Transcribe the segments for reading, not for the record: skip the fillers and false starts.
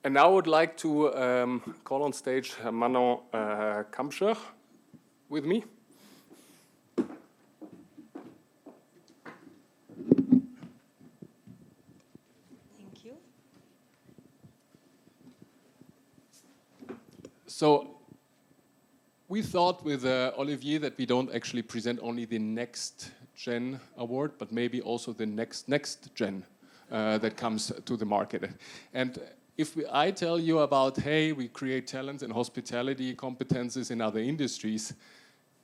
And now I would like to call on stage Manon Kampschoer with me. Thank you. So we thought with Olivier that we don't actually present only the NEXTGEN award, but maybe also the NEXTGEN that comes to the market. And if I tell you about, hey, we create talents and hospitality competences in other industries,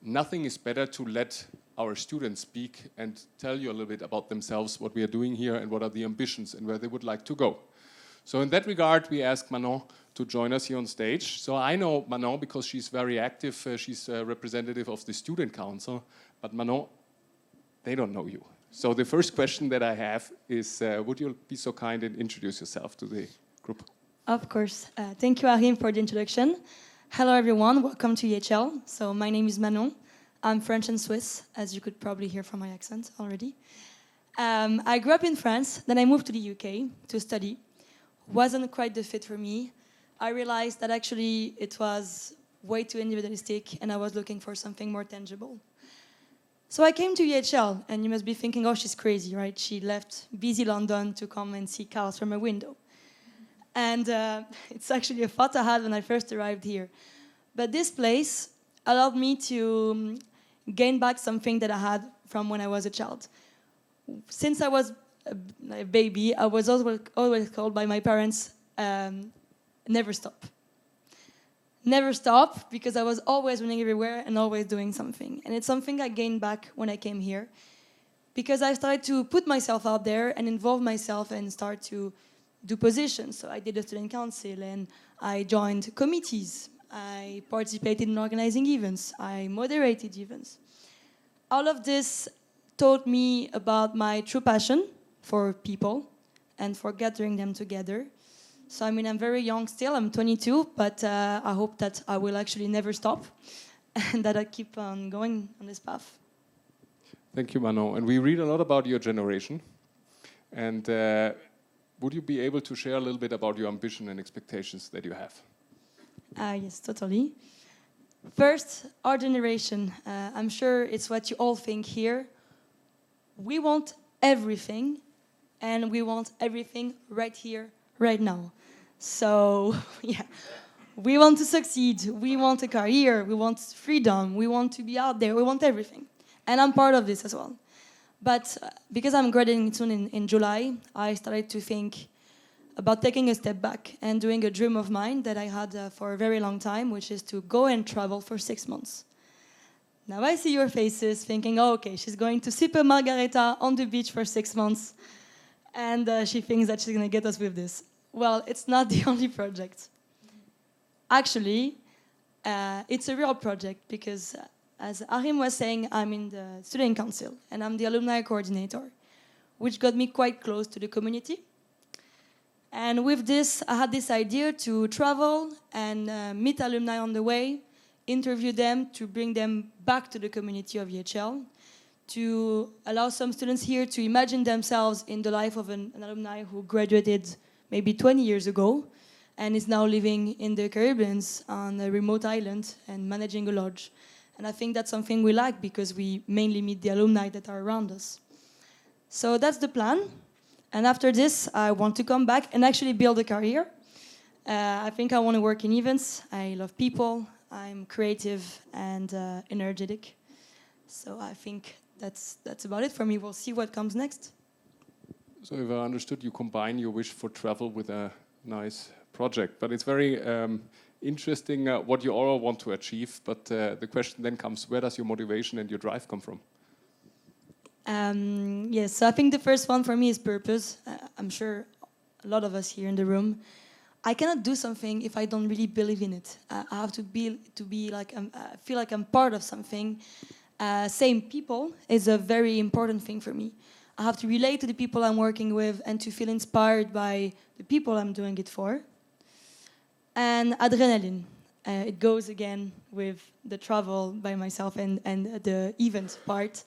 nothing is better to let our students speak and tell you a little bit about themselves, what we are doing here and what are the ambitions and where they would like to go. So in that regard, we asked Manon to join us here on stage. So I know Manon because she's very active. She's a representative of the Student Council. But Manon, they don't know you. So the first question that I have is, would you be so kind and introduce yourself to the group? Of course. Thank you, Achim, for the introduction. Hello, everyone. Welcome to EHL. So my name is Manon. I'm French and Swiss, as you could probably hear from my accent already. I grew up in France. Then I moved to the UK to study. Wasn't quite the fit for me. I realized that actually it was way too individualistic and I was looking for something more tangible. So I came to EHL, and you must be thinking, oh, she's crazy, right? She left busy London to come and see cars from a window. And it's actually a thought I had when I first arrived here. But this place allowed me to gain back something that I had from when I was a child. Since I was a baby, I was always told by my parents, never stop. Never stop, because I was always running everywhere and always doing something. And it's something I gained back when I came here, because I started to put myself out there and involve myself and start to do positions. So I did a student council and I joined committees. I participated in organizing events. I moderated events. All of this taught me about my true passion for people and for gathering them together. So, I mean, I'm very young still, I'm 22, but I hope that I will actually never stop and that I keep on going on this path. Thank you, Manon. And we read a lot about your generation. And would you be able to share a little bit about your ambition and expectations that you have? Yes, totally. First, our generation. I'm sure it's what you all think here. We want everything, and we want everything right here, right now. So, yeah, we want to succeed, we want a career, we want freedom, we want to be out there, we want everything. And I'm part of this as well. But because I'm graduating soon in July, I started to think about taking a step back and doing a dream of mine that I had for a very long time, which is to go and travel for 6 months. Now I see your faces thinking, oh, okay, she's going to sip a margarita on the beach for 6 months, and she thinks that she's going to get us with this. Well, it's not the only project. Actually, it's a real project because, as Achim was saying, I'm in the student council and I'm the alumni coordinator, which got me quite close to the community. And with this, I had this idea to travel and meet alumni on the way, interview them to bring them back to the community of EHL, to allow some students here to imagine themselves in the life of an alumni who graduated maybe 20 years ago and is now living in the Caribbean on a remote island and managing a lodge. And I think that's something we like because we mainly meet the alumni that are around us. So that's the plan. And after this, I want to come back and actually build a career. I think I want to work in events. I love people. I'm creative and energetic. So I think that's about it for me. We'll see what comes next. So if I understood, you combine your wish for travel with a nice project. But it's very interesting what you all want to achieve. But the question then comes, where does your motivation and your drive come from? Yes, so I think the first one for me is purpose. I'm sure a lot of us here in the room. I cannot do something if I don't really believe in it. I have to be like, feel like I'm part of something. Same people is a very important thing for me. I have to relate to the people I'm working with and to feel inspired by the people I'm doing it for. And adrenaline. It goes again with the travel by myself and the event part.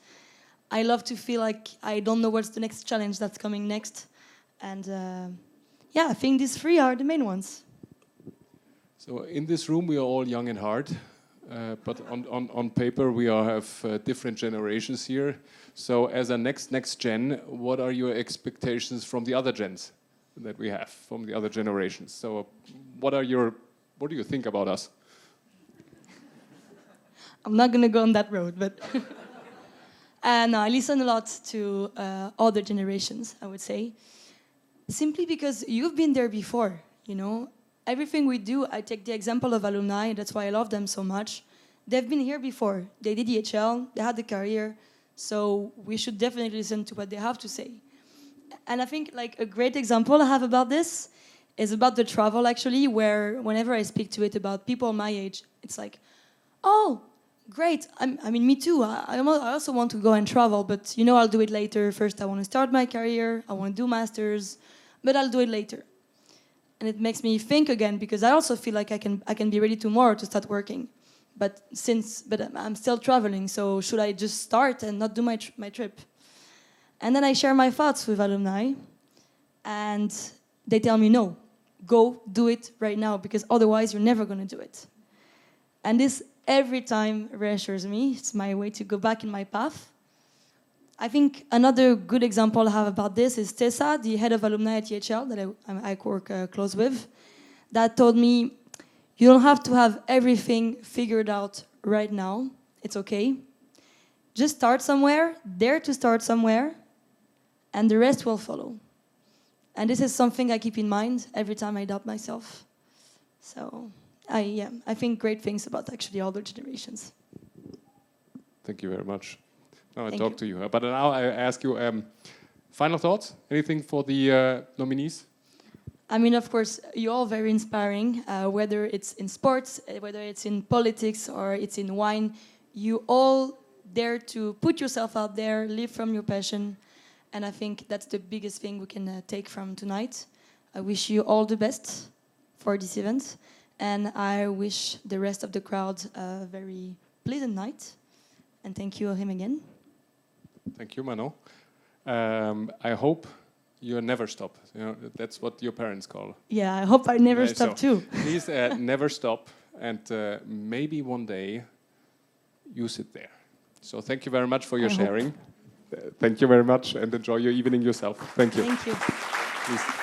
I love to feel like I don't know what's the next challenge that's coming next. And yeah, I think these three are the main ones. So in this room, we are all young and hard, but on paper, we all have different generations here. So as a next gen, what are your expectations from the other gens that we have, from the other generations? So what do you think about us? I'm not going to go on that road, but no, I listen a lot to other generations, I would say. Simply because you've been there before, you know. Everything we do, I take the example of alumni, that's why I love them so much. They've been here before. They did EHL, they had the career, so we should definitely listen to what they have to say. And I think like a great example I have about this is about the travel actually, where whenever I speak to it about people my age, it's like, oh, great, I mean, me too. I also want to go and travel, but you know, I'll do it later. First, I want to start my career, I want to do masters, but I'll do it later. And it makes me think again, because I also feel like I can be ready tomorrow to start working. But I'm still traveling, so should I just start and not do my trip? And then I share my thoughts with alumni, and they tell me, no, go do it right now, because otherwise you're never going to do it. And this every time reassures me. It's my way to go back in my path. I think another good example I have about this is Tessa, the head of alumni at EHL that I work close with, that told me, you don't have to have everything figured out right now. It's okay. Just start somewhere, dare to start somewhere, and the rest will follow. And this is something I keep in mind every time I doubt myself. So I think great things about actually all the generations. Thank you very much. Now I talk to you. But now I ask you, final thoughts? Anything for the nominees? I mean, of course, you're all very inspiring, whether it's in sports, whether it's in politics, or it's in wine. You all dare to put yourself out there, live from your passion. And I think that's the biggest thing we can take from tonight. I wish you all the best for this event. And I wish the rest of the crowd a very pleasant night. And thank you, Achim, again. Thank you, Manon. I hope you never stop. You know, that's what your parents call. Yeah, I hope I never stop too. Please never stop, and maybe one day you sit there. So thank you very much for your sharing. Thank you very much, and enjoy your evening yourself. Thank you. Thank you. Please.